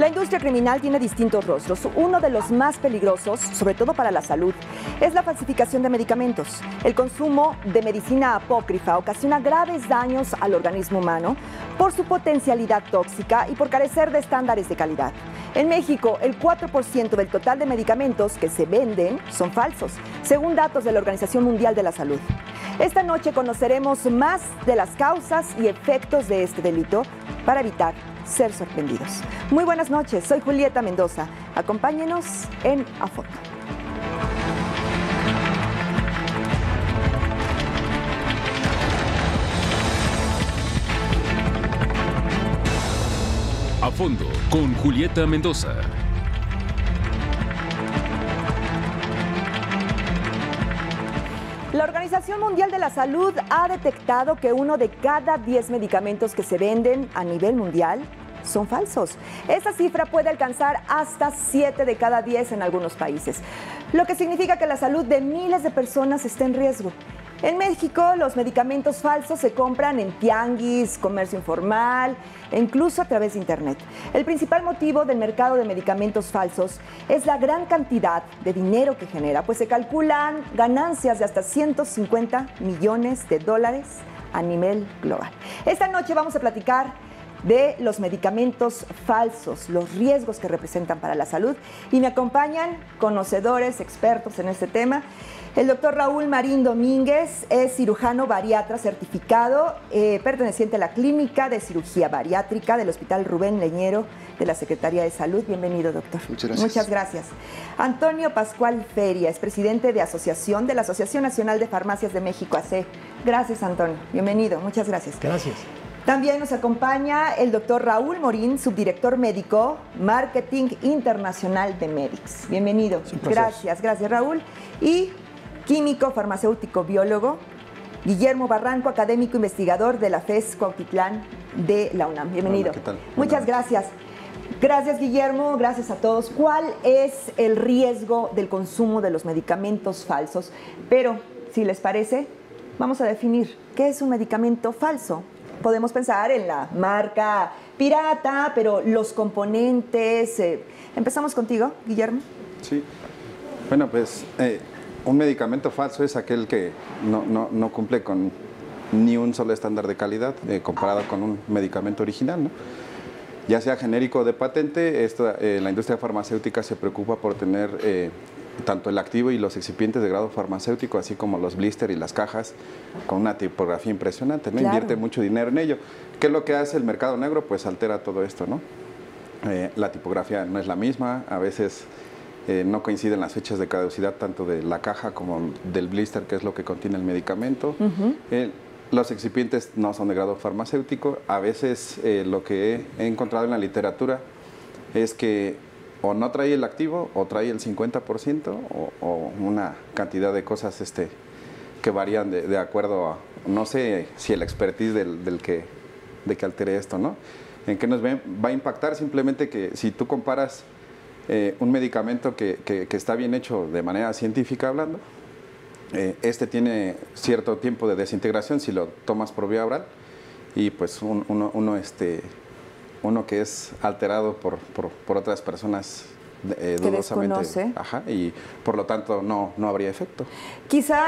La industria criminal tiene distintos rostros. Uno de los más peligrosos, sobre todo para la salud, es la falsificación de medicamentos. El consumo de medicina apócrifa ocasiona graves daños al organismo humano por su potencialidad tóxica y por carecer de estándares de calidad. En México, el 4% del total de medicamentos que se venden son falsos, según datos de la Organización Mundial de la Salud. Esta noche conoceremos más de las causas y efectos de este delito para evitar ser sorprendidos. Muy buenas noches, soy Julieta Mendoza. Acompáñenos en A Fondo. A Fondo con Julieta Mendoza. La Organización Mundial de la Salud ha detectado que 1 de cada 10 medicamentos que se venden a nivel mundial son falsos. Esa cifra puede alcanzar hasta 7 de cada 10 en algunos países, lo que significa que la salud de miles de personas está en riesgo. En México, los medicamentos falsos se compran en tianguis, comercio informal e incluso a través de Internet. El principal motivo del mercado de medicamentos falsos es la gran cantidad de dinero que genera, pues se calculan ganancias de hasta 150 millones de dólares a nivel global. Esta noche vamos a platicar de los medicamentos falsos, los riesgos que representan para la salud, y me acompañan conocedores, expertos en este tema. El doctor Raúl Marín Domínguez es cirujano bariatra certificado, perteneciente a la Clínica de Cirugía Bariátrica del Hospital Rubén Leñero de la Secretaría de Salud. Bienvenido, doctor. Muchas gracias. Muchas gracias. Antonio Pascual Feria es presidente de la Asociación Nacional de Farmacias de México, AC. Gracias, Antonio. Bienvenido. Muchas gracias. Gracias. También nos acompaña el doctor Raúl Morín, subdirector médico, Marketing Internacional de Medix. Bienvenido. Gracias Raúl. Y químico, farmacéutico, biólogo, Guillermo Barranco, académico investigador de la FES Cuautitlán de la UNAM. Bienvenido. Hola, ¿qué tal? Muchas gracias. Gracias, Guillermo, gracias a todos. ¿Cuál es el riesgo del consumo de los medicamentos falsos? Pero, si les parece, vamos a definir qué es un medicamento falso. Podemos pensar en la marca pirata, pero los componentes. Empezamos contigo, Guillermo. Sí. Bueno, pues un medicamento falso es aquel que no cumple con ni un solo estándar de calidad comparado con un medicamento original, ¿no? Ya sea genérico o de patente, la industria farmacéutica se preocupa por tener tanto el activo y los excipientes de grado farmacéutico, así como los blister y las cajas, con una tipografía impresionante, ¿no? Claro. Invierte mucho dinero en ello. ¿Qué es lo que hace el mercado negro? Pues altera todo esto, ¿no? La tipografía no es la misma, a veces no coinciden las fechas de caducidad tanto de la caja como del blister, que es lo que contiene el medicamento. Los excipientes no son de grado farmacéutico. A veces lo que he encontrado en la literatura es que o no trae el activo, o trae el 50%, o una cantidad de cosas que varían de acuerdo a, no sé si el expertise de que altere esto, ¿no? ¿En qué nos va a impactar? Simplemente que si tú comparas un medicamento que está bien hecho de manera científica hablando, tiene cierto tiempo de desintegración si lo tomas por vía oral, y pues uno que es alterado por otras personas dudosamente, y por lo tanto no habría efecto. Quizá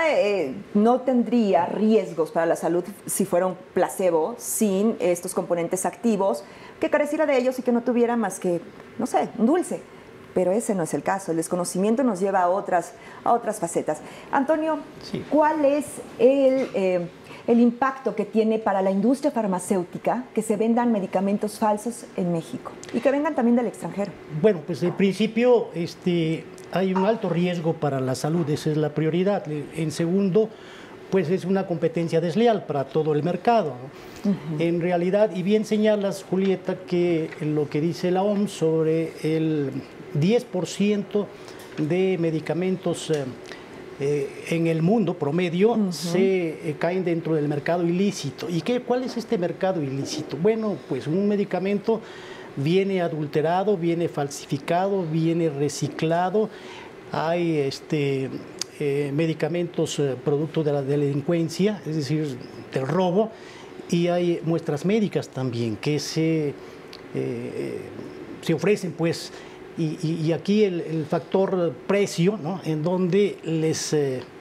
no tendría riesgos para la salud si fuera un placebo sin estos componentes activos, que careciera de ellos y que no tuviera más que, no sé, un dulce. Pero ese no es el caso. El desconocimiento nos lleva a otras facetas. Antonio, sí. ¿Cuál es el impacto que tiene para la industria farmacéutica que se vendan medicamentos falsos en México y que vengan también del extranjero? Bueno, pues en principio hay un alto riesgo para la salud, esa es la prioridad. En segundo, pues es una competencia desleal para todo el mercado, ¿no? En realidad, y bien señalas, Julieta, que lo que dice la OMS sobre el 10% de medicamentos en el mundo promedio se caen dentro del mercado ilícito. ¿Y cuál es este mercado ilícito? Bueno, pues un medicamento viene adulterado, viene falsificado, viene reciclado. Hay medicamentos producto de la delincuencia, es decir, del robo, y hay muestras médicas también que se se ofrecen, pues, y aquí el factor precio, ¿no? En donde les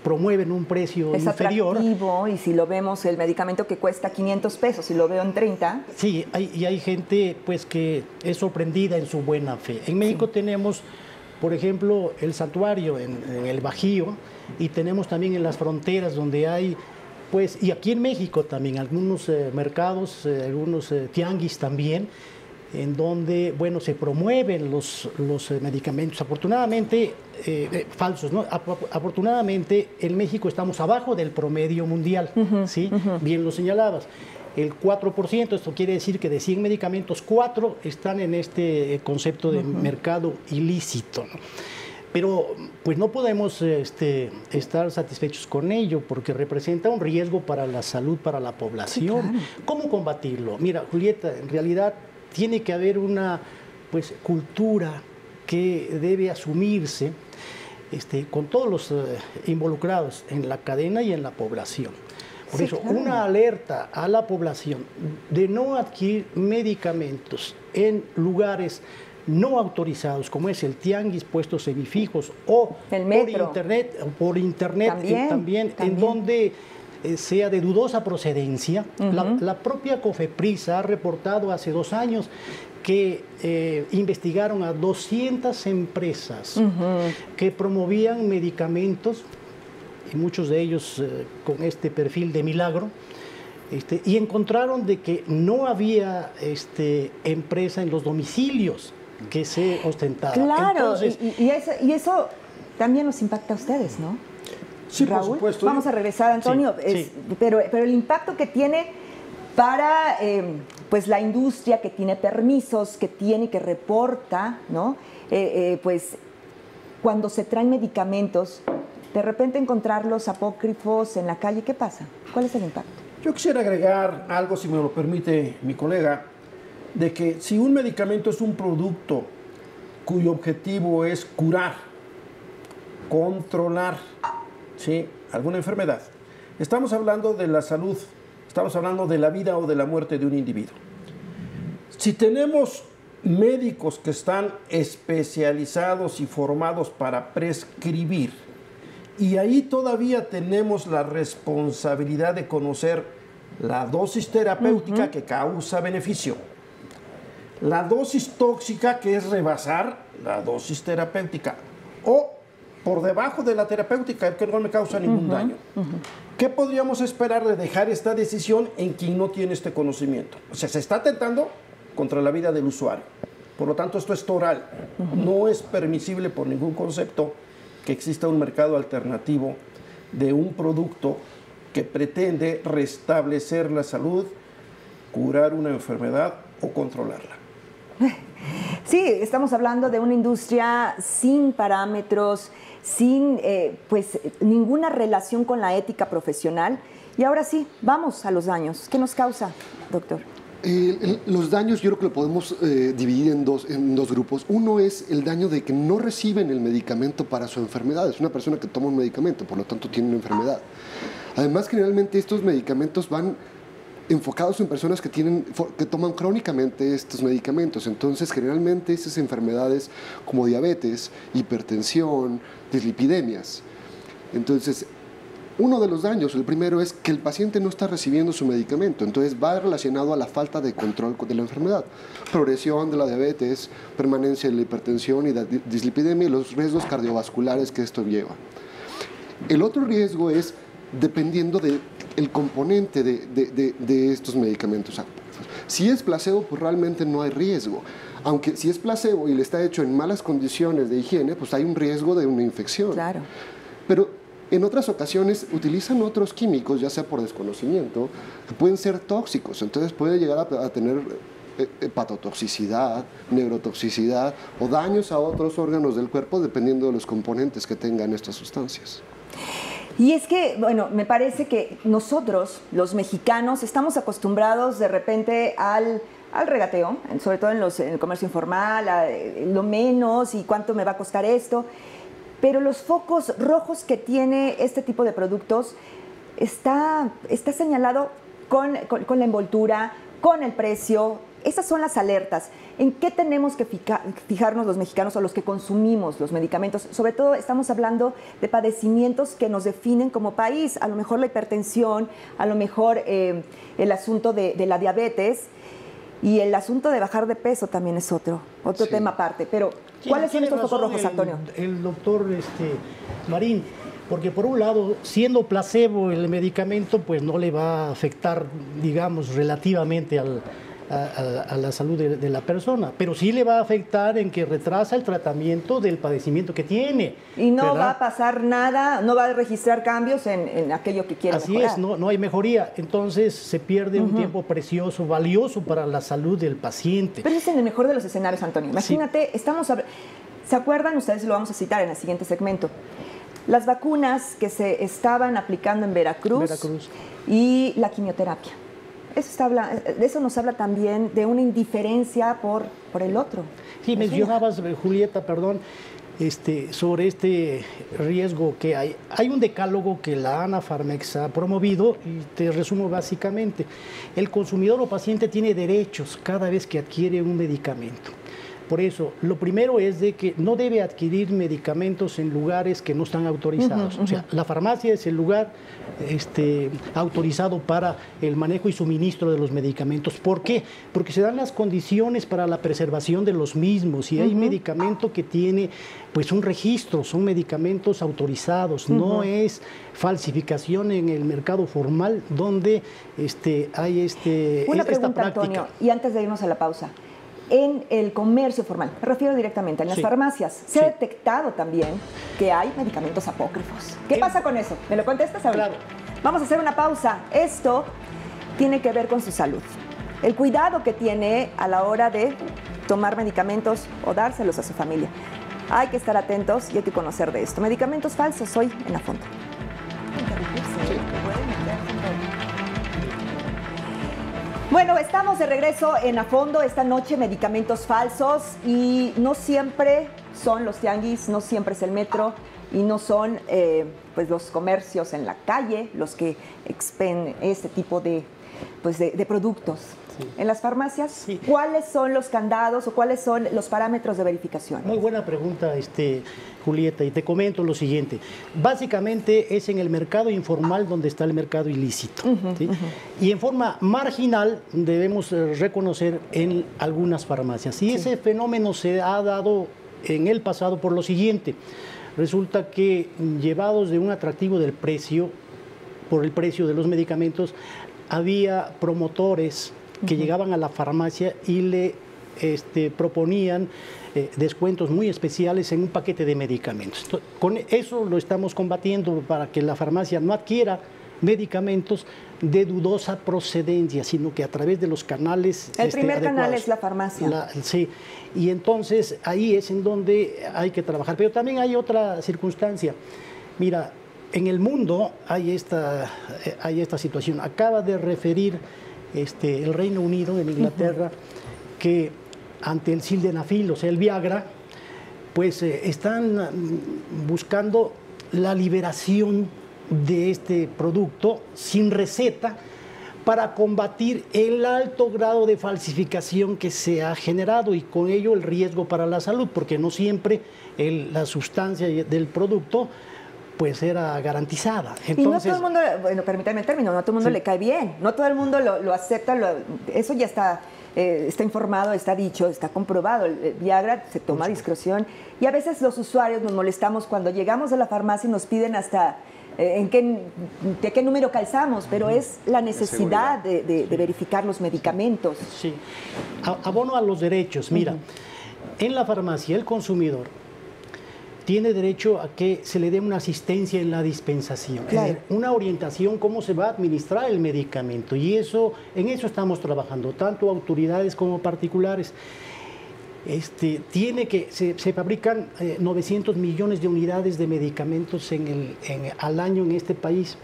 promueven un precio es inferior. Atractivo, y si lo vemos, el medicamento que cuesta 500 pesos, si lo veo en 30. Sí, hay gente pues que es sorprendida en su buena fe. En México tenemos, por ejemplo, el santuario en el Bajío, y tenemos también en las fronteras donde hay, pues, y aquí en México también, algunos mercados, algunos tianguis también, en donde, bueno, se promueven los medicamentos, afortunadamente, falsos, ¿no? Afortunadamente, en México estamos abajo del promedio mundial, ¿sí? Bien lo señalabas. El 4%, esto quiere decir que de 100 medicamentos, 4 están en este concepto de mercado ilícito, ¿no? Pero pues no podemos estar satisfechos con ello porque representa un riesgo para la salud, para la población. Sí, claro. ¿Cómo combatirlo? Mira, Julieta, en realidad tiene que haber una pues, cultura que debe asumirse con todos los involucrados en la cadena y en la población. Por eso, claro, una alerta a la población de no adquirir medicamentos en lugares no autorizados, como es el tianguis, puestos semifijos o por internet también, en donde sea de dudosa procedencia. La propia COFEPRIS ha reportado hace 2 años que investigaron a 200 empresas que promovían medicamentos, y muchos de ellos con este perfil de milagro, y encontraron de que no había empresa en los domicilios que se ostentaba. Claro, entonces, y eso también nos impacta a ustedes, ¿no? Sí, Raúl, por supuesto. Vamos a regresar, Antonio, sí. Pero el impacto que tiene para pues la industria que tiene permisos, que tiene, que reporta, ¿no? Pues cuando se traen medicamentos, de repente encontrarlos apócrifos en la calle, ¿qué pasa? ¿Cuál es el impacto? Yo quisiera agregar algo, si me lo permite mi colega, de que si un medicamento es un producto cuyo objetivo es curar, controlar, ¿sí?, alguna enfermedad, estamos hablando de la salud, estamos hablando de la vida o de la muerte de un individuo. Si tenemos médicos que están especializados y formados para prescribir, y ahí todavía tenemos la responsabilidad de conocer la dosis terapéutica que causa beneficio, la dosis tóxica, que es rebasar la dosis terapéutica, o por debajo de la terapéutica, que no me causa ningún daño. ¿Qué podríamos esperar de dejar esta decisión en quien no tiene este conocimiento? O sea, se está atentando contra la vida del usuario. Por lo tanto, esto es toral. No es permisible por ningún concepto que exista un mercado alternativo de un producto que pretende restablecer la salud, curar una enfermedad o controlarla. Sí, estamos hablando de una industria sin parámetros, sin pues ninguna relación con la ética profesional. Y ahora sí, vamos a los daños. ¿Qué nos causa, doctor? Los daños yo creo que lo podemos dividir en dos grupos. Uno es el daño de que no reciben el medicamento para su enfermedad. Es una persona que toma un medicamento, por lo tanto tiene una enfermedad. Además, generalmente estos medicamentos van enfocados en personas que toman crónicamente estos medicamentos. Entonces, generalmente esas enfermedades como diabetes, hipertensión, dislipidemias. Entonces, uno de los daños, el primero, es que el paciente no está recibiendo su medicamento. Entonces, va relacionado a la falta de control de la enfermedad. Progresión de la diabetes, permanencia de la hipertensión y la dislipidemia y los riesgos cardiovasculares que esto lleva. El otro riesgo es dependiendo del componente de estos medicamentos. Si es placebo, pues realmente no hay riesgo. Aunque si es placebo y le está hecho en malas condiciones de higiene, pues hay un riesgo de una infección. Claro. Pero en otras ocasiones utilizan otros químicos, ya sea por desconocimiento, que pueden ser tóxicos. Entonces puede llegar a tener hepatotoxicidad, neurotoxicidad o daños a otros órganos del cuerpo dependiendo de los componentes que tengan estas sustancias. Y es que, bueno, me parece que nosotros, los mexicanos, estamos acostumbrados de repente al regateo, sobre todo en el comercio informal, lo menos y cuánto me va a costar esto. Pero los focos rojos que tiene este tipo de productos está señalado con la envoltura, con el precio, esas son las alertas. ¿En qué tenemos que fijarnos los mexicanos o los que consumimos los medicamentos? Sobre todo estamos hablando de padecimientos que nos definen como país, a lo mejor la hipertensión, a lo mejor el asunto de la diabetes y el asunto de bajar de peso también es otro sí. tema aparte. Pero, ¿cuáles son estos focos rojos, Antonio? El doctor Marín, porque por un lado, siendo placebo el medicamento, pues no le va a afectar, digamos, relativamente a la salud de la persona, pero sí le va a afectar en que retrasa el tratamiento del padecimiento que tiene. Y no va a pasar nada, no va a registrar cambios en aquello que quiere mejorar. Así es, no hay mejoría. Entonces se pierde un tiempo precioso, valioso para la salud del paciente. Pero es en el mejor de los escenarios, Antonio. Imagínate, ¿se acuerdan? Ustedes lo vamos a citar en el siguiente segmento. Las vacunas que se estaban aplicando en Veracruz. Y la quimioterapia. Eso nos habla también de una indiferencia por el otro. Sí, mencionabas, Julieta, perdón, sobre este riesgo que hay. Hay un decálogo que la Anafarmex ha promovido y te resumo básicamente. El consumidor o paciente tiene derechos cada vez que adquiere un medicamento. Por eso, lo primero es de que no debe adquirir medicamentos en lugares que no están autorizados. O sea, la farmacia es el lugar autorizado para el manejo y suministro de los medicamentos. ¿Por qué? Porque se dan las condiciones para la preservación de los mismos y hay medicamento que tiene pues un registro, son medicamentos autorizados, no es falsificación en el mercado formal donde hay Una pregunta, esta práctica. Antonio, y antes de irnos a la pausa. En el comercio formal, me refiero directamente, en las farmacias, se ha detectado también que hay medicamentos apócrifos. ¿Qué pasa con eso? ¿Me lo contestas ahorita? Claro. Vamos a hacer una pausa. Esto tiene que ver con su salud. El cuidado que tiene a la hora de tomar medicamentos o dárselos a su familia. Hay que estar atentos y hay que conocer de esto. Medicamentos falsos hoy en A Fondo. Bueno, estamos de regreso en A Fondo esta noche, medicamentos falsos, y no siempre son los tianguis, no siempre es el metro y no son pues los comercios en la calle los que expen este tipo de productos. Sí. En las farmacias, ¿cuáles son los candados o cuáles son los parámetros de verificación? Muy buena pregunta, Julieta, y te comento lo siguiente. Básicamente es en el mercado informal donde está el mercado ilícito. ¿Sí? Y en forma marginal debemos reconocer en algunas farmacias. Y ese fenómeno se ha dado en el pasado por lo siguiente. Resulta que llevados de un atractivo del precio, por el precio de los medicamentos, había promotores que llegaban a la farmacia y le proponían descuentos muy especiales en un paquete de medicamentos. Entonces, con eso lo estamos combatiendo para que la farmacia no adquiera medicamentos de dudosa procedencia, sino que a través de los canales El primer canal es la farmacia. Sí, y entonces ahí es en donde hay que trabajar. Pero también hay otra circunstancia. Mira, en el mundo hay esta situación. Acaba de referir el Reino Unido, en Inglaterra, que ante el sildenafil, o sea, el Viagra, pues están buscando la liberación de este producto sin receta para combatir el alto grado de falsificación que se ha generado y con ello el riesgo para la salud, porque no siempre la sustancia del producto pues era garantizada. Entonces, y no todo el mundo, bueno, permítame el término, no a todo el mundo le cae bien, no todo el mundo lo acepta, eso ya está informado, está dicho, está comprobado. El Viagra se toma a discreción y a veces los usuarios nos molestamos cuando llegamos a la farmacia y nos piden hasta de qué número calzamos, pero es la necesidad de verificar los medicamentos. Sí, abono a los derechos. Mira, en la farmacia el consumidor tiene derecho a que se le dé una asistencia en la dispensación, claro. Es decir, una orientación cómo se va a administrar el medicamento, y en eso estamos trabajando, tanto autoridades como particulares. Se fabrican 900 millones de unidades de medicamentos al año en este país.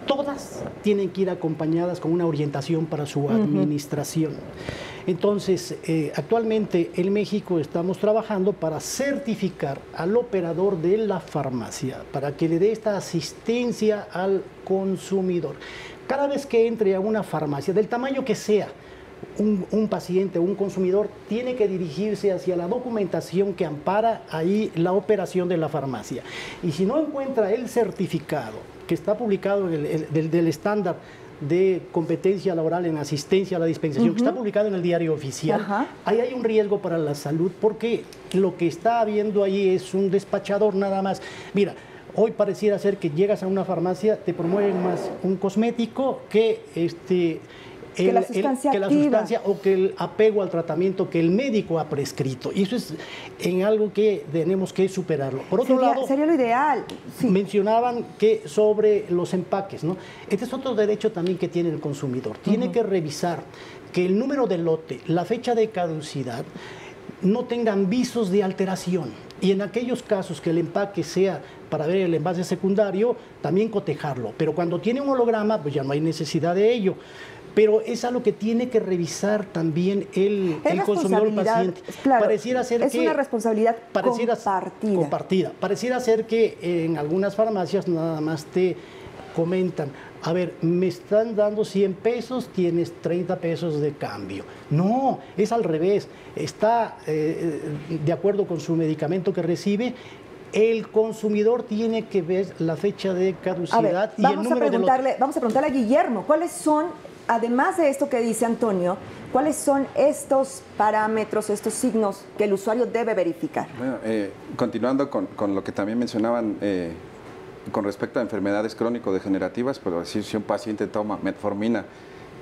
Todas tienen que ir acompañadas con una orientación para su administración. Entonces, actualmente en México estamos trabajando para certificar al operador de la farmacia, para que le dé esta asistencia al consumidor. Cada vez que entre a una farmacia, del tamaño que sea, un paciente o un consumidor tiene que dirigirse hacia la documentación que ampara ahí la operación de la farmacia. Y si no encuentra el certificado que está publicado del estándar de competencia laboral en asistencia a la dispensación, que está publicado en el diario oficial, ahí hay un riesgo para la salud, porque lo que está habiendo ahí es un despachador nada más. Mira, hoy pareciera ser que llegas a una farmacia, te promueven más un cosmético que la sustancia o que el apego al tratamiento que el médico ha prescrito. Y eso es en algo que tenemos que superarlo. Por otro lado, sería lo ideal. Sí. Mencionaban que sobre los empaques, ¿no? Este es otro derecho también que tiene el consumidor. Tiene que revisar que el número de lote, la fecha de caducidad, no tengan visos de alteración. Y en aquellos casos que el empaque sea para ver el envase secundario, también cotejarlo. Pero cuando tiene un holograma, pues ya no hay necesidad de ello. Pero es algo que tiene que revisar también el consumidor, el paciente. Claro, pareciera ser es una responsabilidad compartida. Pareciera ser que en algunas farmacias nada más te comentan, a ver, me están dando 100 pesos, tienes 30 pesos de cambio. No, es al revés. Está de acuerdo con su medicamento que recibe. El consumidor tiene que ver la fecha de caducidad y el número de lote. Vamos a preguntarle a Guillermo, ¿cuáles son, además de esto que dice Antonio, cuáles son estos parámetros, estos signos que el usuario debe verificar? Bueno, continuando con lo que también mencionaban con respecto a enfermedades crónico-degenerativas, pero si un paciente toma metformina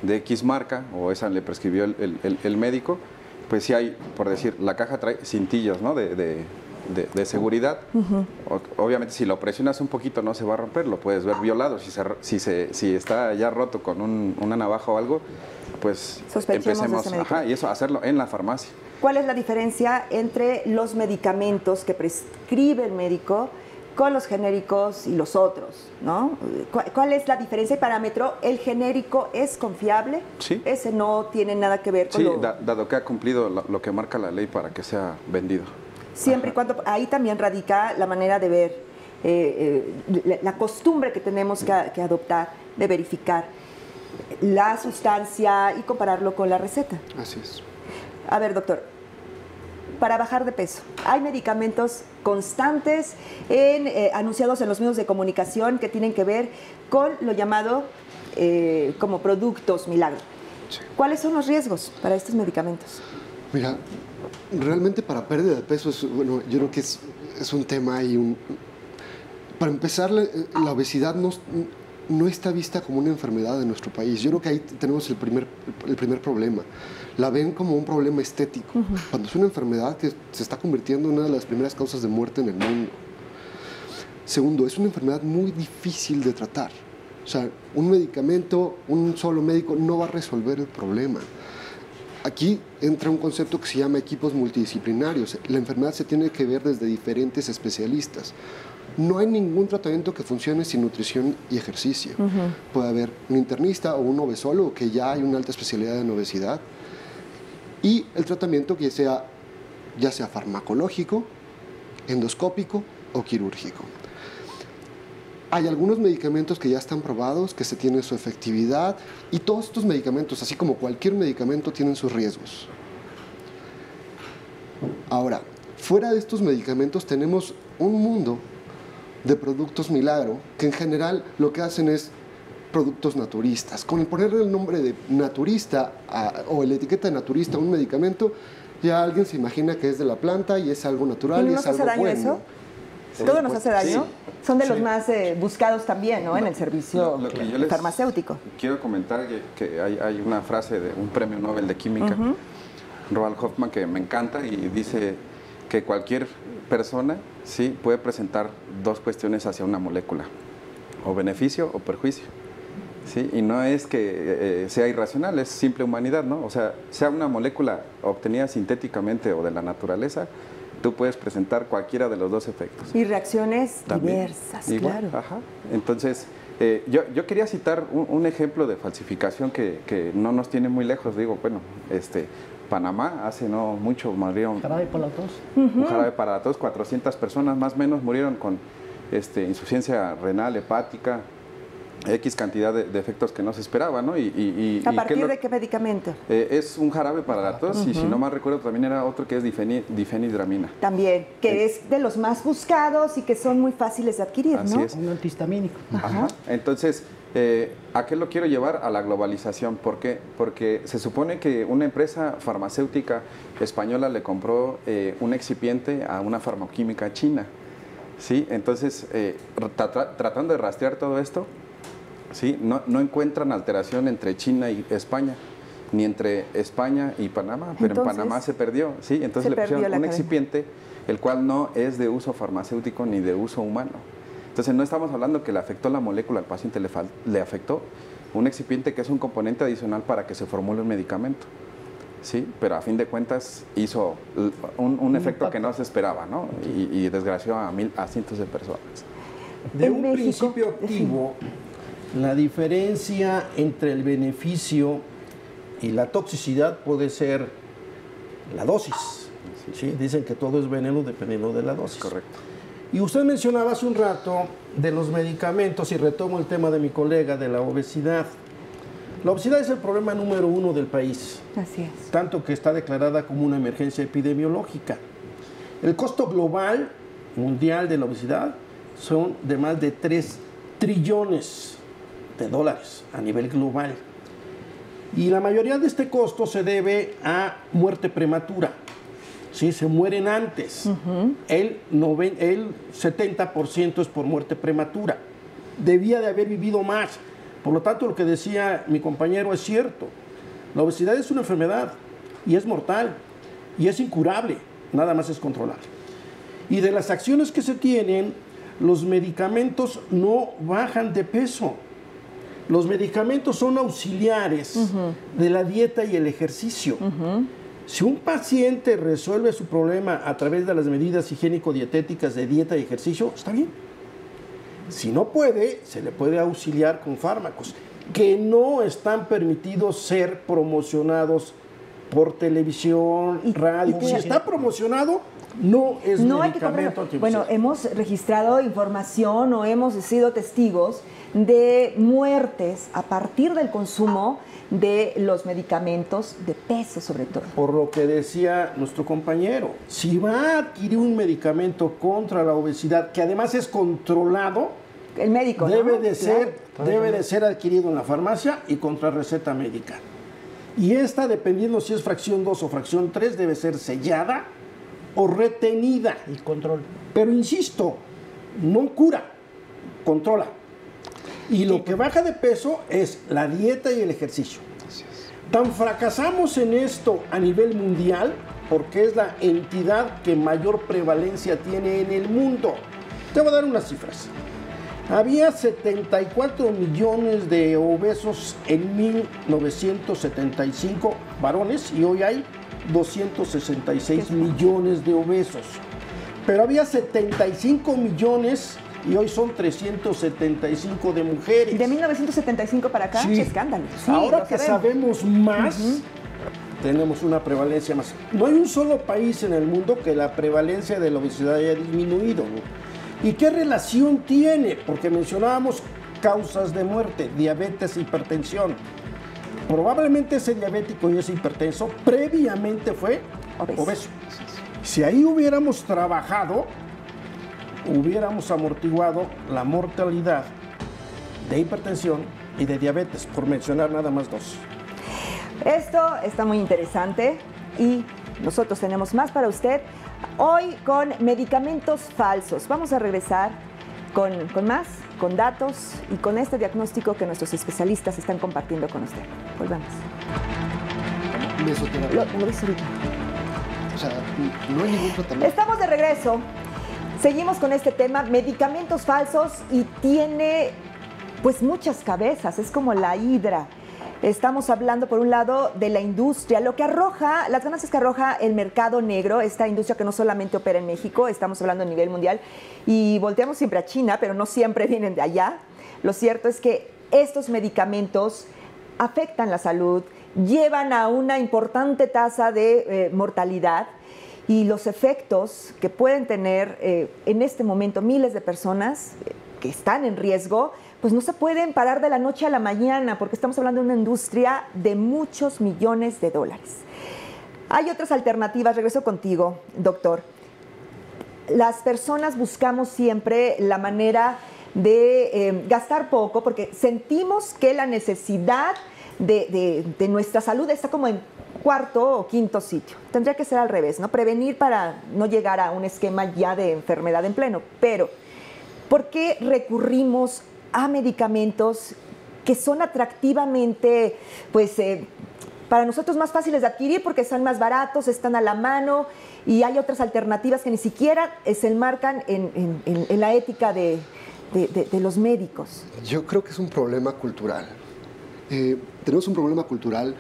de X marca, o esa le prescribió el médico, pues sí hay, por decir, la caja trae cintillos, ¿no?, de seguridad. Obviamente si lo presionas un poquito no se va a romper, lo puedes ver violado. Si está ya roto con una navaja o algo, pues empecemos y eso hacerlo en la farmacia. ¿Cuál es la diferencia entre los medicamentos que prescribe el médico con los genéricos y los otros, ¿no? ¿Cuál es la diferencia y parámetro? ¿El genérico es confiable? Sí. ¿Ese no tiene nada que ver con dado que ha cumplido lo que marca la ley para que sea vendido. Siempre y cuando, ahí también radica la manera de ver, la costumbre que tenemos que adoptar de verificar la sustancia y compararlo con la receta. Así es. A ver, doctor, para bajar de peso, hay medicamentos constantes anunciados en los medios de comunicación que tienen que ver con lo llamado como productos milagro. Sí. ¿Cuáles son los riesgos para estos medicamentos? Mira, realmente para pérdida de peso, yo creo que es un tema y para empezar, la obesidad no está vista como una enfermedad en nuestro país. Yo creo que ahí tenemos el primer problema. La ven como un problema estético, cuando es una enfermedad que se está convirtiendo en una de las primeras causas de muerte en el mundo. Segundo, es una enfermedad muy difícil de tratar. O sea, un medicamento, un solo médico no va a resolver el problema. Aquí entra un concepto que se llama equipos multidisciplinarios. La enfermedad se tiene que ver desde diferentes especialistas. No hay ningún tratamiento que funcione sin nutrición y ejercicio. Puede haber un internista o un obesólogo, que ya hay una alta especialidad en obesidad, y el tratamiento que ya sea farmacológico, endoscópico o quirúrgico. Hay algunos medicamentos que ya están probados, que se tiene su efectividad, y todos estos medicamentos, así como cualquier medicamento, tienen sus riesgos. Ahora, fuera de estos medicamentos tenemos un mundo de productos milagro, que en general lo que hacen es productos naturistas. Con el ponerle el nombre de naturista o la etiqueta de naturista a un medicamento, ya alguien se imagina que es de la planta y es algo natural y es algo bueno. Eso? ¿Todo nos hace daño? Sí. Son de los más buscados también, ¿no? En el servicio farmacéutico. Quiero comentar que hay una frase de un premio Nobel de Química, Roald Hoffman, que me encanta, y dice que cualquier persona puede presentar dos cuestiones hacia una molécula, o beneficio o perjuicio. ¿Sí? Y no es que sea irracional, es simple humanidad, ¿no? O sea una molécula obtenida sintéticamente o de la naturaleza, tú puedes presentar cualquiera de los dos efectos. Y reacciones diversas, igual, claro. Ajá. Entonces, yo quería citar un ejemplo de falsificación que no nos tiene muy lejos. Digo, bueno, Panamá hace no mucho murieron... Jarabe para la tos. Un jarabe para la tos, 400 personas más o menos murieron con insuficiencia renal, hepática, X cantidad de efectos que no se esperaba, ¿no? ¿A partir de qué medicamento? Es un jarabe para la tos y si no mal recuerdo también era otro que es difenidramina. También, que es de los más buscados y que son muy fáciles de adquirir, Así ¿no? es. Un antihistamínico. Ajá. Entonces, ¿a qué lo quiero llevar? A la globalización. ¿Por qué? Porque se supone que una empresa farmacéutica española le compró un excipiente a una farmacoquímica china. ¿Sí? Entonces, tratando de rastrear todo esto, ¿sí? No encuentran alteración entre China y España, ni entre España y Panamá, pero Entonces, en Panamá se perdió, ¿sí? Entonces le pusieron un excipiente, el cual no es de uso farmacéutico ni de uso humano. Entonces no estamos hablando que le afectó la molécula al paciente, le afectó un excipiente que es un componente adicional para que se formule un medicamento, ¿sí? Pero a fin de cuentas hizo un efecto que no se esperaba, ¿no? Y desgració a cientos de personas. De un principio activo, la diferencia entre el beneficio y la toxicidad puede ser la dosis. ¿Sí? Dicen que todo es veneno dependiendo de la dosis. Correcto. Y usted mencionaba hace un rato de los medicamentos, y retomo el tema de mi colega, de la obesidad. La obesidad es el problema número 1 del país. Así es. Tanto que está declarada como una emergencia epidemiológica. El costo global mundial de la obesidad son de más de 3 trillones de dólares a nivel global. Y la mayoría de este costo se debe a muerte prematura. ¿Sí? Se mueren antes. El 70% es por muerte prematura. Debía de haber vivido más. Por lo tanto, lo que decía mi compañero es cierto. La obesidad es una enfermedad y es mortal y es incurable. Nada más es controlable. Y de las acciones que se tienen, los medicamentos no bajan de peso. Los medicamentos son auxiliares de la dieta y el ejercicio. Si un paciente resuelve su problema a través de las medidas higiénico-dietéticas de dieta y ejercicio, está bien. Si no puede, se le puede auxiliar con fármacos que no están permitidos ser promocionados por televisión, radio. Si está promocionado, no es medicamento anticonceptivo. Bueno, hemos registrado información o hemos sido testigos de muertes a partir del consumo de los medicamentos de peso, sobre todo. Por lo que decía nuestro compañero, si va a adquirir un medicamento contra la obesidad, que además es controlado, el médico, debe ¿no? de ser adquirido en la farmacia y contra receta médica. Y esta, dependiendo si es fracción 2 o fracción 3, debe ser sellada o retenida. Y control. Pero insisto, no cura, controla. Y lo que baja de peso es la dieta y el ejercicio. Tan fracasamos en esto a nivel mundial porque es la entidad que mayor prevalencia tiene en el mundo. Te voy a dar unas cifras. Había 74 millones de obesos en 1975 varones y hoy hay 266 millones de obesos. Pero había 75 millones y hoy son 375 de mujeres. De 1975 para acá, sí. ¡Qué escándalo! Sí, ahora que sabemos más, tenemos una prevalencia más. No hay un solo país en el mundo que la prevalencia de la obesidad haya disminuido, ¿no? ¿Y qué relación tiene? Porque mencionábamos causas de muerte, diabetes, hipertensión. Probablemente ese diabético y ese hipertenso previamente fue obeso. Si ahí hubiéramos trabajado, hubiéramos amortiguado la mortalidad de hipertensión y de diabetes, por mencionar nada más dos. Esto está muy interesante y nosotros tenemos más para usted. Hoy con medicamentos falsos. Vamos a regresar con más, con datos y con este diagnóstico que nuestros especialistas están compartiendo con usted. Volvemos. Mesoterapia. Lo dice ahorita. O sea, no hay ningún tratamiento. Estamos de regreso. Seguimos con este tema, medicamentos falsos, y tiene pues muchas cabezas, es como la hidra. Estamos hablando, por un lado, de la industria, lo que arroja, las ganancias que arroja el mercado negro, esta industria que no solamente opera en México, estamos hablando a nivel mundial, y volteamos siempre a China, pero no siempre vienen de allá. Lo cierto es que estos medicamentos afectan la salud, llevan a una importante tasa de mortalidad, y los efectos que pueden tener en este momento miles de personas que están en riesgo, pues no se pueden parar de la noche a la mañana, porque estamos hablando de una industria de muchos millones de dólares. Hay otras alternativas, regreso contigo, doctor. Las personas buscamos siempre la manera de gastar poco, porque sentimos que la necesidad de nuestra salud está como en cuarto o quinto sitio. Tendría que ser al revés, ¿no? Prevenir para no llegar a un esquema ya de enfermedad en pleno. Pero, ¿por qué recurrimos a medicamentos que son atractivamente, pues, para nosotros más fáciles de adquirir porque son más baratos, están a la mano y hay otras alternativas que ni siquiera se enmarcan en la ética de los médicos? Yo creo que es un problema cultural. Tenemos un problema cultural.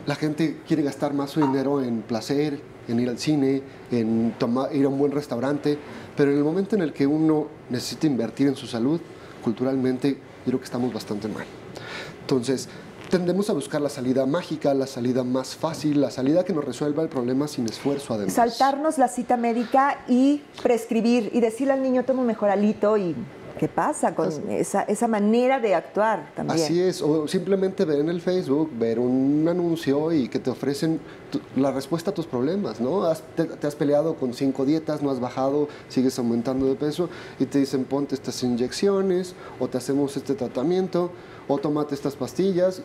La gente quiere gastar más su dinero en placer, en ir al cine, en ir a un buen restaurante, pero en el momento en el que uno necesita invertir en su salud, culturalmente, yo creo que estamos bastante mal. Entonces, tendemos a buscar la salida mágica, la salida más fácil, la salida que nos resuelva el problema sin esfuerzo, además. Saltarnos la cita médica y prescribir y decirle al niño, toma un mejoralito y... ¿Qué pasa con esa manera de actuar también? Así es, o simplemente ver en el Facebook, ver un anuncio y que te ofrecen la respuesta a tus problemas, ¿no? Te has peleado con 5 dietas, no has bajado, sigues aumentando de peso y te dicen ponte estas inyecciones o te hacemos este tratamiento o tómate estas pastillas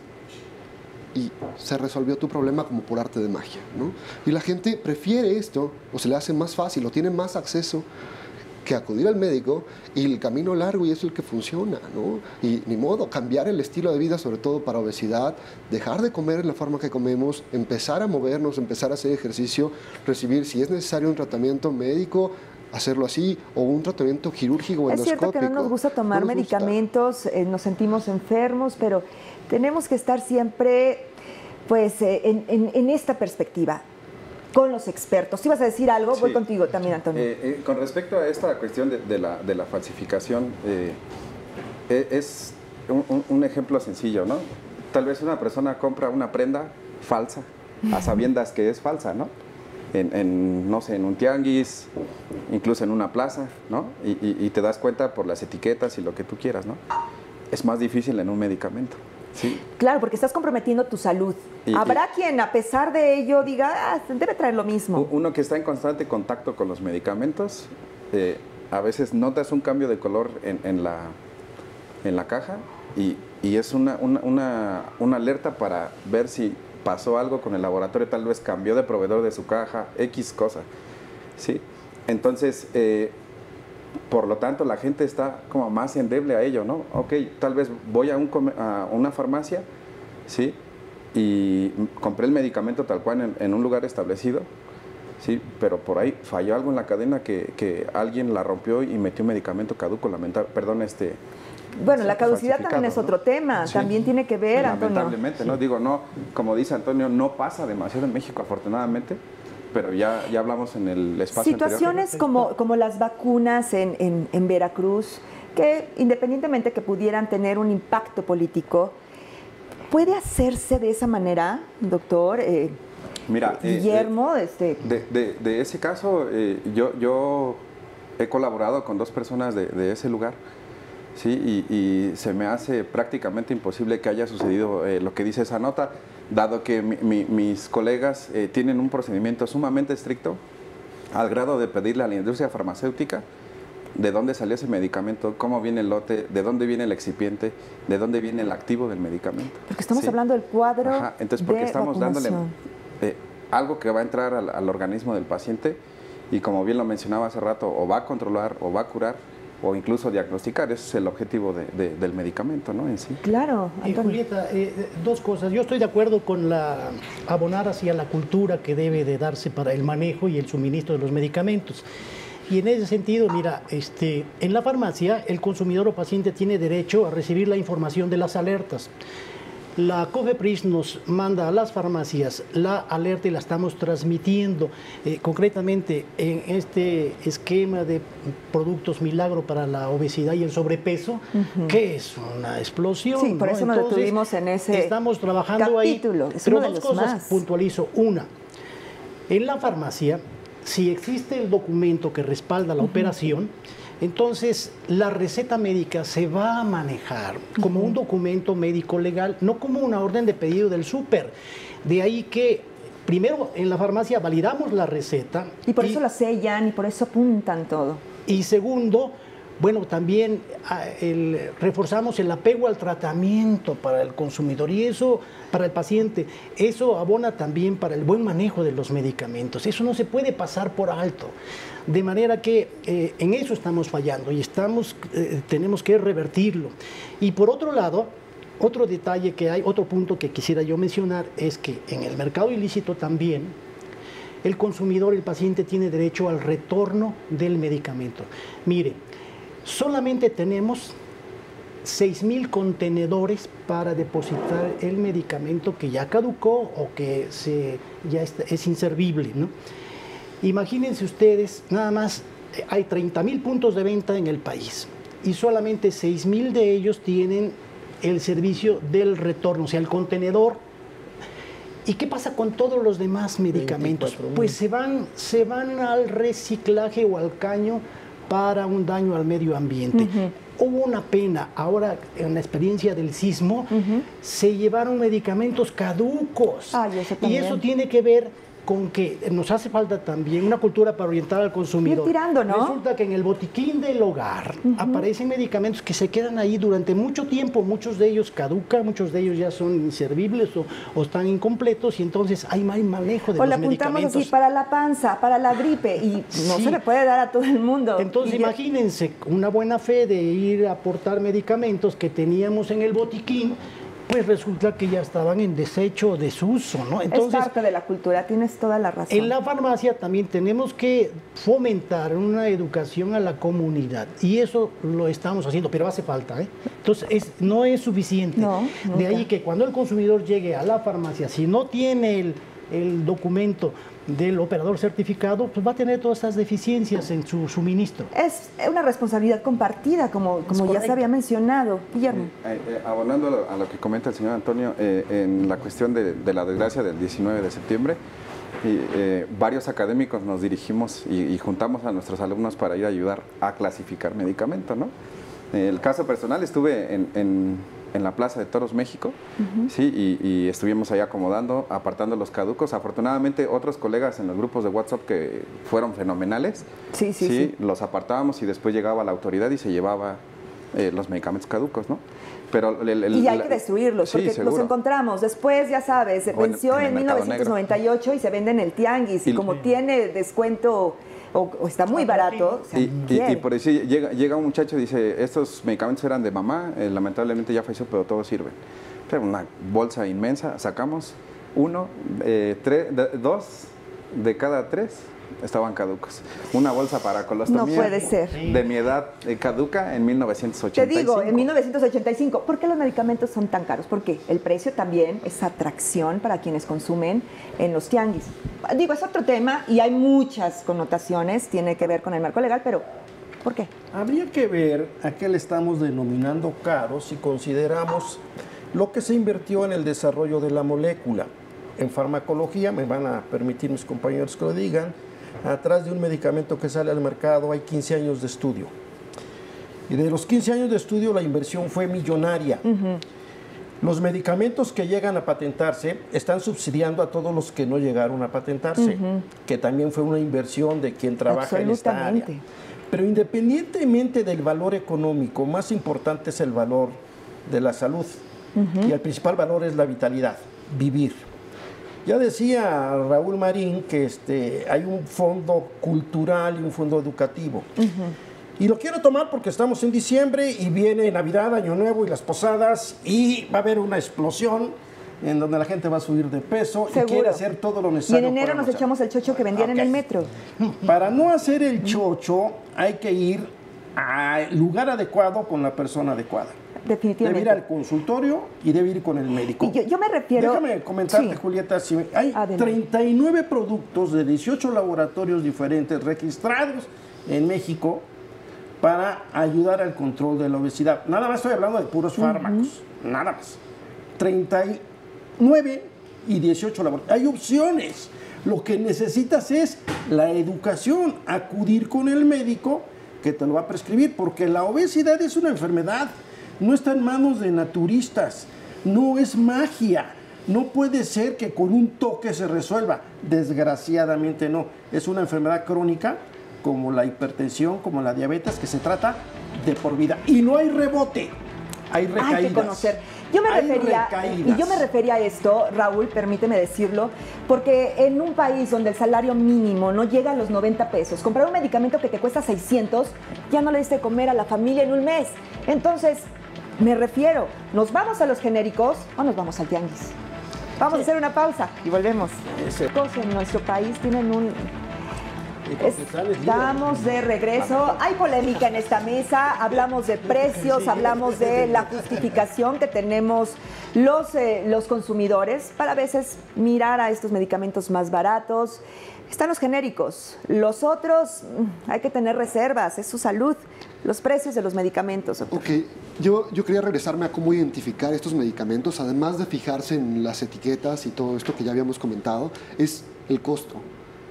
y se resolvió tu problema como por arte de magia, ¿no? Y la gente prefiere esto o se le hace más fácil o tiene más acceso que acudir al médico y el camino largo y es el que funciona, ¿no? Y ni modo, cambiar el estilo de vida, sobre todo para obesidad, dejar de comer en la forma que comemos, empezar a movernos, empezar a hacer ejercicio, recibir, si es necesario, un tratamiento médico, hacerlo así, o un tratamiento quirúrgico o endoscópico. Es cierto que no nos gusta tomar medicamentos, nos sentimos enfermos, pero tenemos que estar siempre, pues, en esta perspectiva, con los expertos. ¿Sí vas a decir algo? Sí. Voy contigo también, Antonio. Con respecto a esta cuestión de la falsificación, es un ejemplo sencillo, ¿no? Tal vez una persona compra una prenda falsa, a sabiendas que es falsa, ¿no? No sé, en un tianguis, incluso en una plaza, ¿no? Y te das cuenta por las etiquetas y lo que tú quieras, ¿no? Es más difícil en un medicamento. Sí. Claro, porque estás comprometiendo tu salud. Habrá quien, a pesar de ello, diga, debe traer lo mismo. Uno que está en constante contacto con los medicamentos, a veces notas un cambio de color en la caja y es una alerta para ver si pasó algo con el laboratorio, tal vez cambió de proveedor de su caja, X cosa. ¿Sí? Entonces, por lo tanto, la gente está como más endeble a ello, ¿no? Ok, tal vez voy a una farmacia, ¿sí? Y compré el medicamento tal cual en un lugar establecido, ¿sí? Pero por ahí falló algo en la cadena que alguien la rompió y metió un medicamento caduco, Bueno, la caducidad también es otro tema, sí. También tiene que ver, Antonio. Lamentablemente, ¿no? Digo, no, como dice Antonio, no pasa demasiado en México, afortunadamente, pero ya hablamos en el espacio situaciones anterior. como las vacunas en Veracruz, que independientemente que pudieran tener un impacto político, ¿puede hacerse de esa manera, doctor? Mira, Guillermo, de ese caso, yo he colaborado con 2 personas de ese lugar, ¿sí? Y se me hace prácticamente imposible que haya sucedido lo que dice esa nota, dado que mis colegas tienen un procedimiento sumamente estricto, al grado de pedirle a la industria farmacéutica de dónde salió ese medicamento, cómo viene el lote, de dónde viene el excipiente, de dónde viene el activo del medicamento. Porque estamos hablando del cuadro. Ajá, entonces porque estamos dándole algo que va a entrar al organismo del paciente y, como bien lo mencionaba hace rato, o va a controlar o va a curar o incluso diagnosticar. Ese es el objetivo del medicamento, ¿no? En sí. Claro, Antonio. Julieta, 2 cosas. Yo estoy de acuerdo con abonar hacia la cultura que debe de darse para el manejo y el suministro de los medicamentos. Y en ese sentido, mira, en la farmacia el consumidor o paciente tiene derecho a recibir la información de las alertas. La COFEPRIS nos manda a las farmacias la alerta y la estamos transmitiendo. Concretamente, en este esquema de productos milagro para la obesidad y el sobrepeso, que es una explosión. Sí, por eso nos detuvimos en ese estamos trabajando capítulo. Ahí. Pero 2 cosas puntualizo. Una, en la farmacia, si existe el documento que respalda la operación, Entonces, la receta médica se va a manejar como un documento médico legal, no como una orden de pedido del súper. De ahí que, primero, en la farmacia validamos la receta. Y por eso la sellan y por eso apuntan todo. Y segundo, bueno, también reforzamos el apego al tratamiento para el consumidor y eso, para el paciente, eso abona también para el buen manejo de los medicamentos. Eso no se puede pasar por alto. De manera que en eso estamos fallando y tenemos que revertirlo. Y por otro lado, otro detalle que hay, otro punto que quisiera yo mencionar es que en el mercado ilícito también el consumidor, el paciente tiene derecho al retorno del medicamento. Mire, solamente tenemos 6,000 contenedores para depositar el medicamento que ya caducó o que es inservible, ¿no? Imagínense ustedes, nada más hay 30,000 puntos de venta en el país y solamente 6,000 de ellos tienen el servicio del retorno, o sea, el contenedor. ¿Y qué pasa con todos los demás medicamentos? Pues se van al reciclaje o al caño para un daño al medio ambiente. Hubo una pena, ahora en la experiencia del sismo, se llevaron medicamentos caducos. Y eso tiene que ver con que nos hace falta también una cultura para orientar al consumidor. Ir tirando, ¿no? Resulta que en el botiquín del hogar aparecen medicamentos que se quedan ahí durante mucho tiempo, muchos de ellos caducan, muchos de ellos ya son inservibles o están incompletos y entonces hay mal manejo de los medicamentos. O le apuntamos así para la panza, para la gripe y no se le puede dar a todo el mundo. Entonces imagínense una buena fe de ir a aportar medicamentos que teníamos en el botiquín, pues resulta que ya estaban en desecho o desuso, ¿no? Entonces, es parte de la cultura, tienes toda la razón. En la farmacia también tenemos que fomentar una educación a la comunidad y eso lo estamos haciendo, pero hace falta, ¿eh? Entonces no es suficiente. No, de ahí que cuando el consumidor llegue a la farmacia, si no tiene el documento del operador certificado, pues va a tener todas estas deficiencias en su suministro. Es una responsabilidad compartida, como ya se había mencionado. Guillermo. Abonando a lo que comenta el señor Antonio, en la cuestión de la desgracia del 19 de septiembre, varios académicos nos dirigimos y juntamos a nuestros alumnos para ir a ayudar a clasificar medicamentos, ¿no? El caso personal, estuve en la Plaza de Toros México, ¿sí? y estuvimos ahí acomodando, apartando los caducos. Afortunadamente, otros colegas en los grupos de WhatsApp que fueron fenomenales, sí, los apartábamos y después llegaba la autoridad y se llevaba los medicamentos caducos, ¿no? Pero y hay que destruirlos, porque los encontramos. Después, ya sabes, se venció en 1998 y se vende en el tianguis, y como tiene descuento o está muy barato. Y por decir, llega un muchacho y dice, estos medicamentos eran de mamá, lamentablemente ya falleció, pero todos sirven. Pero una bolsa inmensa, sacamos 2 de cada 3 estaban caducos. Una bolsa para colostomía. No puede ser. De mi edad caduca en 1985. Te digo, en 1985. ¿Por qué los medicamentos son tan caros? Porque el precio también es atracción para quienes consumen en los tianguis. Digo, es otro tema y hay muchas connotaciones, tiene que ver con el marco legal, pero ¿por qué? Habría que ver a qué le estamos denominando caro si consideramos lo que se invirtió en el desarrollo de la molécula. En farmacología, me van a permitir mis compañeros que lo digan, atrás de un medicamento que sale al mercado hay 15 años de estudio. Y de los 15 años de estudio la inversión fue millonaria. Los medicamentos que llegan a patentarse están subsidiando a todos los que no llegaron a patentarse, que también fue una inversión de quien trabaja en esta área. Pero independientemente del valor económico, más importante es el valor de la salud. Y el principal valor es la vitalidad, vivir. Ya decía Raúl Marín que hay un fondo cultural y un fondo educativo. Y lo quiero tomar porque estamos en diciembre y viene Navidad, Año Nuevo y las posadas y va a haber una explosión en donde la gente va a subir de peso. Seguro. Y quiere hacer todo lo necesario. Y en enero nos echamos el chocho que vendían en el metro. Para no hacer el chocho hay que ir al lugar adecuado con la persona adecuada. Definitivamente. Debe ir al consultorio y debe ir con el médico. Y yo me refiero... Déjame comentarte, Julieta, si hay 39 productos de 18 laboratorios diferentes registrados en México para ayudar al control de la obesidad. Nada más estoy hablando de puros fármacos, nada más. 39 y 18 laboratorios. Hay opciones. Lo que necesitas es la educación, acudir con el médico que te lo va a prescribir, porque la obesidad es una enfermedad, no está en manos de naturistas, no es magia. No puede ser que con un toque se resuelva. Desgraciadamente no. Es una enfermedad crónica como la hipertensión, como la diabetes, que se trata de por vida. Y no hay rebote, hay recaídas. Hay que conocer. Yo me refería a esto, Raúl, permíteme decirlo, porque en un país donde el salario mínimo no llega a los 90 pesos, comprar un medicamento que te cuesta 600, ya no le diste de comer a la familia en un mes. Entonces, me refiero, ¿nos vamos a los genéricos o nos vamos al tianguis? Vamos a hacer una pausa y volvemos. En nuestro país tienen un... Estamos de regreso. Hay polémica en esta mesa. Hablamos de precios, hablamos de la justificación que tenemos los consumidores para a veces mirar a estos medicamentos más baratos. Están los genéricos. Los otros, hay que tener reservas, es su salud. Los precios de los medicamentos. Ok, yo quería regresarme a cómo identificar estos medicamentos, además de fijarse en las etiquetas y todo esto que ya habíamos comentado, es el costo,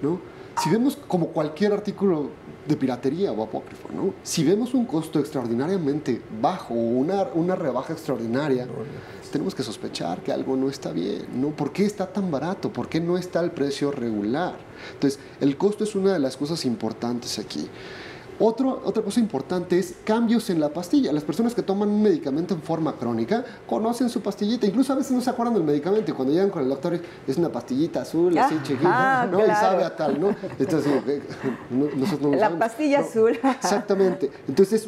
¿no? Si vemos como cualquier artículo de piratería o apócrifo, ¿no? Si vemos un costo extraordinariamente bajo o una rebaja extraordinaria, tenemos que sospechar que algo no está bien, ¿no? ¿Por qué está tan barato? ¿Por qué no está el precio regular? Entonces, el costo es una de las cosas importantes aquí. Otra cosa importante es cambios en la pastilla. Las personas que toman un medicamento en forma crónica conocen su pastillita, incluso a veces no se acuerdan del medicamento y cuando llegan con el doctor es una pastillita azul, así chiquita, ¿no? Claro. Y sabe a tal, ¿no? Entonces, nosotros no lo La sabemos, pastilla ¿no? azul. Exactamente. Entonces,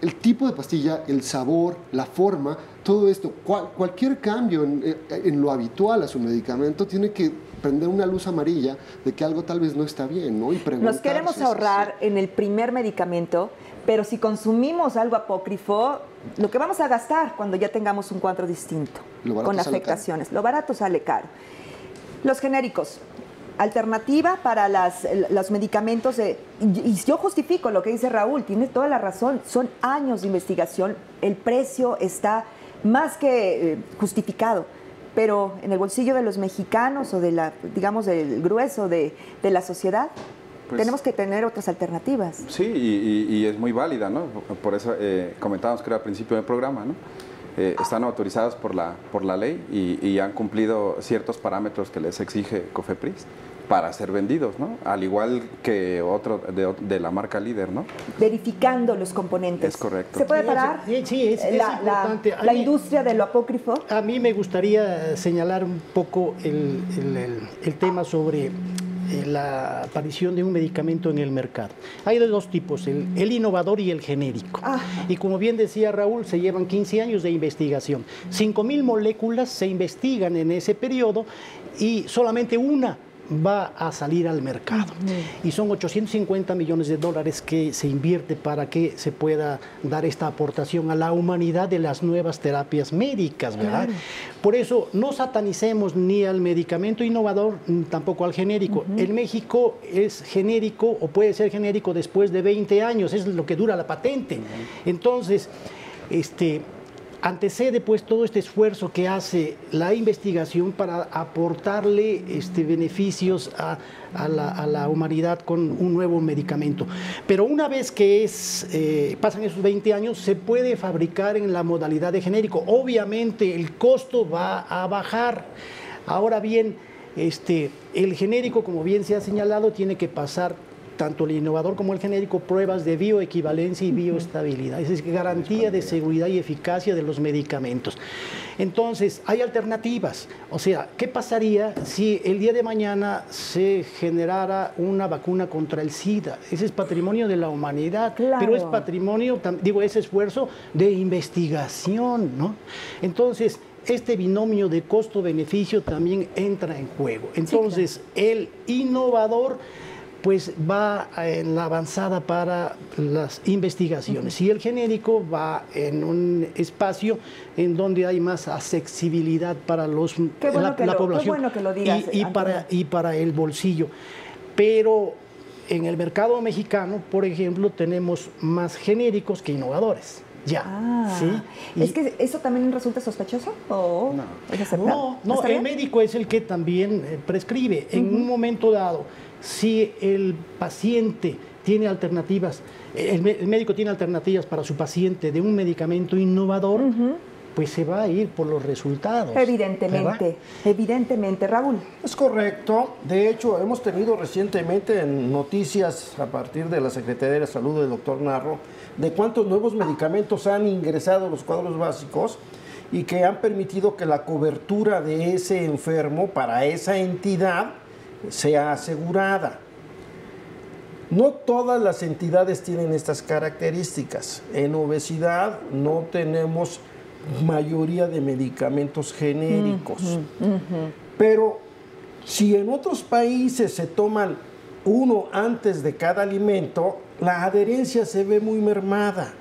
el tipo de pastilla, el sabor, la forma, todo esto, cualquier cambio en lo habitual a su medicamento tiene que prender una luz amarilla de que algo tal vez no está bien, ¿no? Y Nos queremos ahorrar en el primer medicamento, pero si consumimos algo apócrifo, lo que vamos a gastar cuando ya tengamos un cuadro distinto, con afectaciones. Lo barato sale caro. Los genéricos, alternativa para los medicamentos. Y yo justifico lo que dice Raúl, tiene toda la razón. Son años de investigación, el precio está más que justificado. Pero en el bolsillo de los mexicanos o digamos, del grueso de la sociedad, pues, tenemos que tener otras alternativas. Sí, y es muy válida, ¿no? Por eso comentábamos que era al principio del programa, ¿no? Están autorizados por la ley y han cumplido ciertos parámetros que les exige COFEPRIS para ser vendidos, ¿no? Al igual que otro de la marca líder, ¿no? Verificando los componentes. Es correcto. ¿Se puede parar sí, es importante. La industria de lo apócrifo? A mí me gustaría señalar un poco el tema sobre la aparición de un medicamento en el mercado. Hay de dos tipos, el innovador y el genérico. Y como bien decía Raúl, se llevan 15 años de investigación. 5.000 moléculas se investigan en ese periodo y solamente una va a salir al mercado. Y son 850 millones de dólares que se invierte para que se pueda dar esta aportación a la humanidad de las nuevas terapias médicas, ¿verdad? Claro. Por eso no satanicemos ni al medicamento innovador, ni tampoco al genérico. En México es genérico o puede ser genérico después de 20 años, es lo que dura la patente. Entonces, antecede pues todo este esfuerzo que hace la investigación para aportarle beneficios a la humanidad con un nuevo medicamento. Pero una vez que pasan esos 20 años, se puede fabricar en la modalidad de genérico. Obviamente el costo va a bajar. Ahora bien, el genérico, como bien se ha señalado, tiene que pasar tanto el innovador como el genérico, pruebas de bioequivalencia y bioestabilidad, es decir, garantía de seguridad y eficacia de los medicamentos. Entonces, hay alternativas. O sea, ¿qué pasaría si el día de mañana se generara una vacuna contra el SIDA? Ese es patrimonio de la humanidad, claro, pero es patrimonio, ese esfuerzo de investigación, ¿no? Entonces, este binomio de costo-beneficio también entra en juego. Entonces, sí, claro, el innovador pues va en la avanzada para las investigaciones y el genérico va en un espacio en donde hay más accesibilidad para la población. Qué bueno que lo digas, y para el bolsillo. Pero en el mercado mexicano, por ejemplo, tenemos más genéricos que innovadores. Ya. ¿Sí? ¿Es que eso también resulta sospechoso? ¿O es aceptado? No, el médico es el que también prescribe. En un momento dado, si el paciente tiene alternativas, el médico tiene alternativas para su paciente de un medicamento innovador, pues se va a ir por los resultados. Evidentemente, ¿verdad? evidentemente, Raúl. Es correcto. De hecho, hemos tenido recientemente en noticias a partir de la Secretaría de Salud del doctor Narro de cuántos nuevos medicamentos han ingresado a los cuadros básicos y que han permitido que la cobertura de ese enfermo para esa entidad sea asegurada. No todas las entidades tienen estas características. En obesidad no tenemos mayoría de medicamentos genéricos. Pero si en otros países se toman uno antes de cada alimento, la adherencia se ve muy mermada.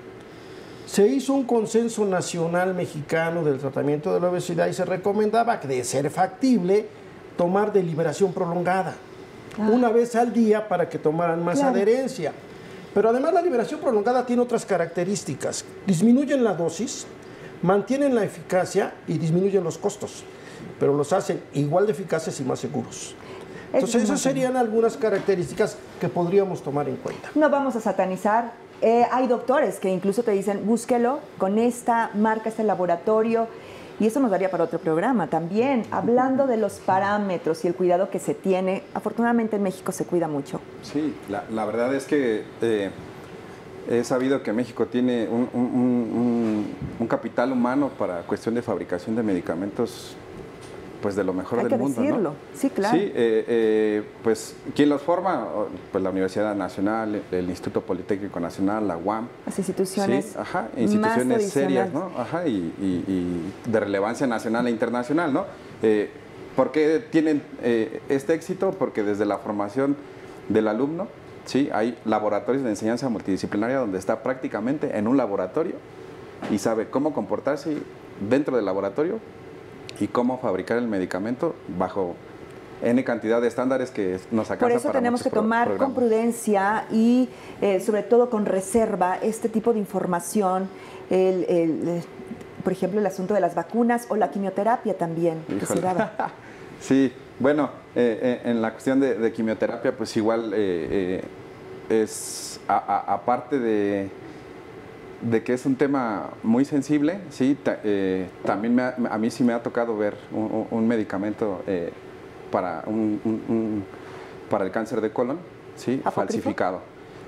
Se hizo un consenso nacional mexicano del tratamiento de la obesidad y se recomendaba que, de ser factible, tomar deliberación prolongada, una vez al día, para que tomaran más adherencia. Pero además la liberación prolongada tiene otras características. Disminuyen la dosis, mantienen la eficacia y disminuyen los costos, pero los hacen igual de eficaces y más seguros. Entonces, esas serían algunas características que podríamos tomar en cuenta. No vamos a satanizar. Hay doctores que incluso te dicen, búsquelo con esta marca, este laboratorio, y eso nos daría para otro programa también, hablando de los parámetros y el cuidado que se tiene. Afortunadamente en México se cuida mucho. Sí, la verdad es que he sabido que México tiene un capital humano para cuestión de fabricación de medicamentos, pues de lo mejor del mundo. Hay que decirlo, ¿no? Sí, claro. Sí, pues ¿quién los forma? Pues la Universidad Nacional, el Instituto Politécnico Nacional, la UAM. Las instituciones, sí, instituciones serias, ¿no? Y de relevancia nacional e internacional, ¿no? ¿Por qué tienen este éxito? Porque desde la formación del alumno, sí, hay laboratorios de enseñanza multidisciplinaria donde está prácticamente en un laboratorio y sabe cómo comportarse dentro del laboratorio y cómo fabricar el medicamento bajo N cantidad de estándares que nos alcanza. Por eso tenemos que tomar con prudencia y sobre todo con reserva este tipo de información, por ejemplo, el asunto de las vacunas o la quimioterapia también, que se daba. Sí, bueno, en la cuestión de quimioterapia, pues igual es, aparte de que es un tema muy sensible, sí, también a mí sí me ha tocado ver un medicamento para el cáncer de colon, sí, falsificado.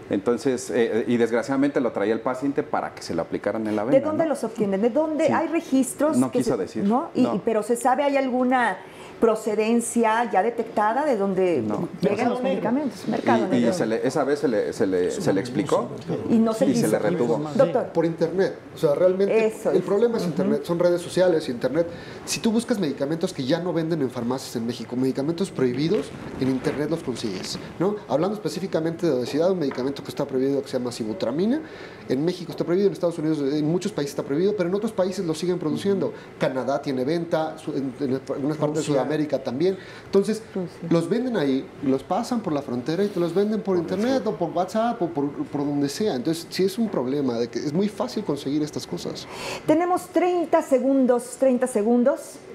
Entonces, y desgraciadamente lo traía el paciente para que se lo aplicaran en la vena. ¿De dónde los obtienen? ¿De dónde hay registros? No quiso decir. ¿No? Pero ¿se sabe, hay alguna procedencia ya detectada de donde llegan los medicamentos? Mercado negro. Esa vez se le explicó y no se le retuvo. Doctor. Por internet. O sea, realmente el problema es internet, son redes sociales, internet. Si tú buscas medicamentos que ya no venden en farmacias en México, medicamentos prohibidos, en internet los consigues, ¿no? Hablando específicamente de obesidad, un medicamento que está prohibido que se llama sibutramina, en México está prohibido, en Estados Unidos, en muchos países está prohibido, pero en otros países lo siguen produciendo. Canadá tiene venta, en algunas partes de Sudamérica también. Entonces, los venden ahí, los pasan por la frontera y te los venden por internet o por WhatsApp o por donde sea. Entonces, sí es un problema de que es muy fácil conseguir estas cosas. Tenemos 30 segundos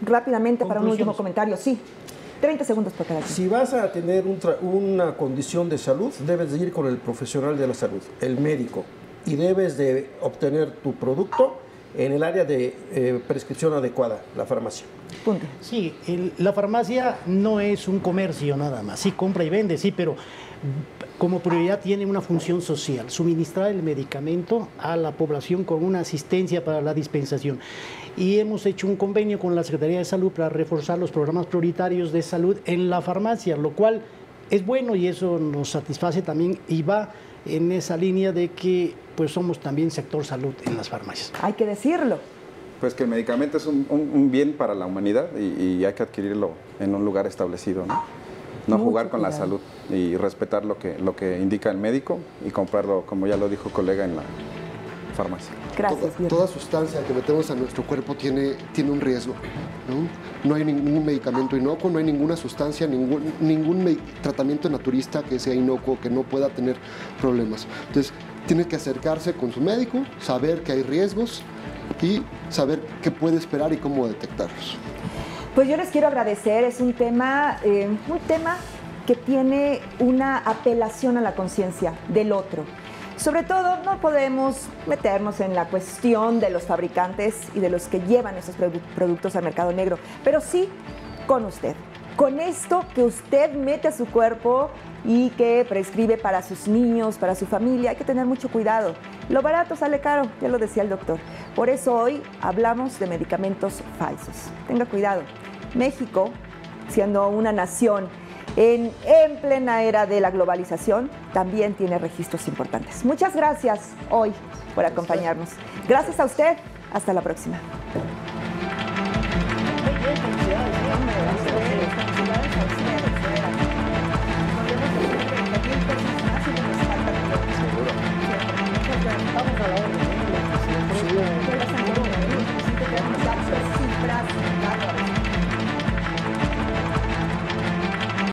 rápidamente para un último comentario. Sí. 30 segundos por cada quien. Si vas a tener una condición de salud, debes de ir con el profesional de la salud, el médico, y debes de obtener tu producto en el área de prescripción adecuada, la farmacia. Punto. Sí, la farmacia no es un comercio nada más. Sí, compra y vende, sí, pero como prioridad tiene una función social, suministrar el medicamento a la población con una asistencia para la dispensación. Y hemos hecho un convenio con la Secretaría de Salud para reforzar los programas prioritarios de salud en la farmacia, lo cual es bueno y eso nos satisface también y va en esa línea de que pues somos también sector salud en las farmacias. Hay que decirlo. Pues que el medicamento es un bien para la humanidad y hay que adquirirlo en un lugar establecido, ¿no? No jugar con la salud y respetar lo que indica el médico y comprarlo, como ya lo dijo colega, en la farmacia. Gracias. Toda sustancia que metemos a nuestro cuerpo tiene un riesgo, ¿no? No hay ningún medicamento inocuo, no hay ninguna sustancia, ningún tratamiento naturista que sea inocuo, que no pueda tener problemas. Entonces, tiene que acercarse con su médico, saber que hay riesgos y saber qué puede esperar y cómo detectarlos. Pues yo les quiero agradecer, es un tema que tiene una apelación a la conciencia del otro. Sobre todo, no podemos meternos en la cuestión de los fabricantes y de los que llevan esos productos al mercado negro, pero sí con usted. Con esto que usted mete a su cuerpo y que prescribe para sus niños, para su familia, hay que tener mucho cuidado. Lo barato sale caro, ya lo decía el doctor. Por eso hoy hablamos de medicamentos falsos. Tenga cuidado. México, siendo una nación en plena era de la globalización, también tiene registros importantes. Muchas gracias hoy por acompañarnos. Gracias a usted. Hasta la próxima. Felicidades a usted.